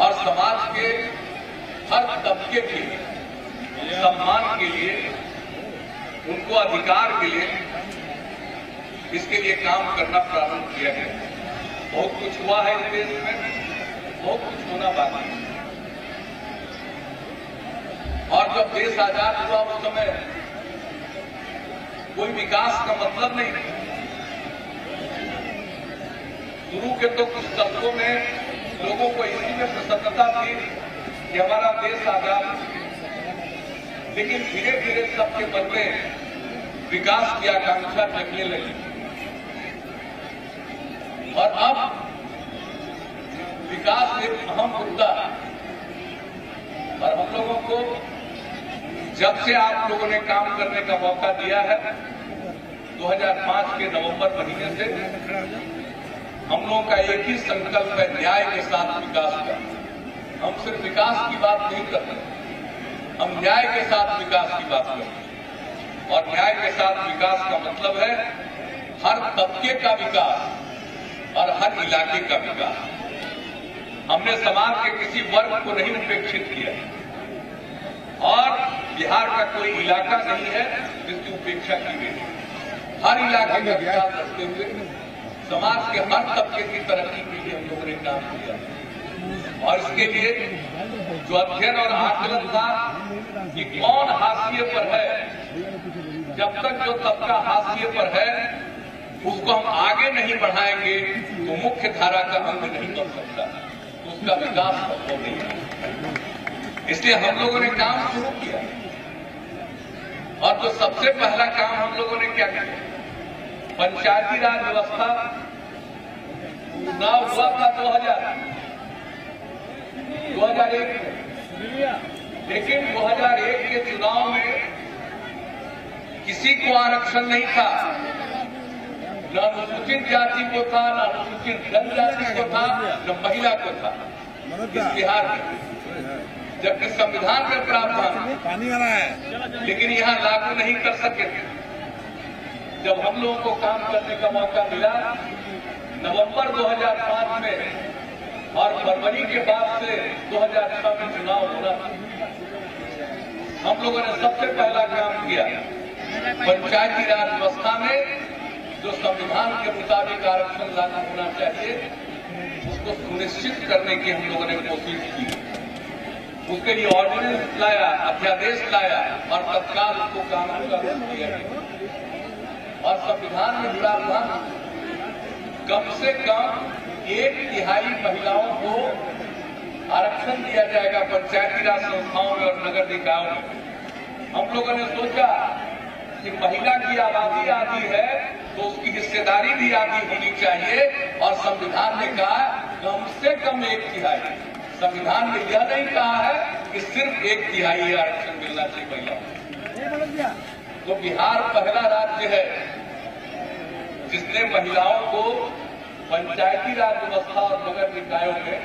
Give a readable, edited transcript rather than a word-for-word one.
और समाज के हर तबके के सम्मान के लिए, उनको अधिकार के लिए, इसके लिए काम करना प्रारंभ किया गया। बहुत कुछ हुआ है इस देश में, बहुत कुछ होना बाकी है। और जब देश आजाद हुआ उस समय कोई विकास का मतलब नहीं। शुरू के तो कुछ तबकों में लोगों को इसी में प्रसन्नता थी कि हमारा देश आजाद, लेकिन धीरे धीरे सबके मन में विकास की आकांक्षा जगने लगी। और अब विकास एक अहम मुद्दा, और हम लोगों को जब से आप लोगों ने काम करने का मौका दिया है 2005 के नवंबर महीने से, हम लोगों का एक ही संकल्प है, न्याय के साथ विकास का। हम सिर्फ विकास की बात नहीं करते, हम न्याय के साथ विकास की बात करते। और न्याय के साथ विकास का मतलब है हर तबके का विकास और हर इलाके का विकास। हमने समाज के किसी वर्ग को नहीं उपेक्षित किया, और बिहार का कोई इलाका नहीं है जिसकी उपेक्षा की गई। हर इलाके का विकास करते हुए समाज के हर तबके की तरक्की के लिए हम लोगों ने काम किया। और इसके लिए जो अध्ययन और आकलन था कि कौन हाशिए पर है, जब तक जो तबका हाशिए पर है उसको हम आगे नहीं बढ़ाएंगे तो मुख्य धारा का अंग नहीं बन सकता, तो उसका विकास संभव नहीं है। इसलिए हम लोगों ने काम शुरू किया। और जो सबसे पहला काम हम लोगों ने क्या किया, पंचायती राज व्यवस्था चुनाव हुआ था 2001 में, लेकिन 2001 के चुनाव में किसी को आरक्षण नहीं था, न अनुसूचित जाति को था, न अनुसूचित जनजाति को था, न महिला को था इस बिहार में। जबकि संविधान में प्रावधान पानी आ रहा है, लेकिन यहाँ लागू नहीं कर सके थे। जब हम लोगों को काम करने का मौका मिला नवंबर 2005 में, और फरवरी के बाद से 2006 में चुनाव होना, हम लोगों ने सबसे पहला काम किया पंचायती राज व्यवस्था में जो संविधान के मुताबिक आरक्षण लागू होना चाहिए उसको सुनिश्चित करने की हम लोगों ने कोशिश की। उसके लिए ऑर्डिनेंस लाया, अध्यादेश लाया, और तत्काल उसको कानून का रूप दिया गया। और संविधान में प्रावधान कम से कम 1/3 महिलाओं को आरक्षण दिया जाएगा पंचायती राज संस्थाओं में और नगर निकायों में। हम लोगों ने सोचा कि महिला की आबादी आधी है तो उसकी हिस्सेदारी भी आधी होनी चाहिए, और संविधान ने कहा कम से कम 1/3। संविधान ने यह नहीं कहा है कि सिर्फ 1/3 आरक्षण मिलना चाहिए महिलाओं। तो बिहार पहला राज्य है जिसने महिलाओं को पंचायती राज व्यवस्था और नगर निकायों में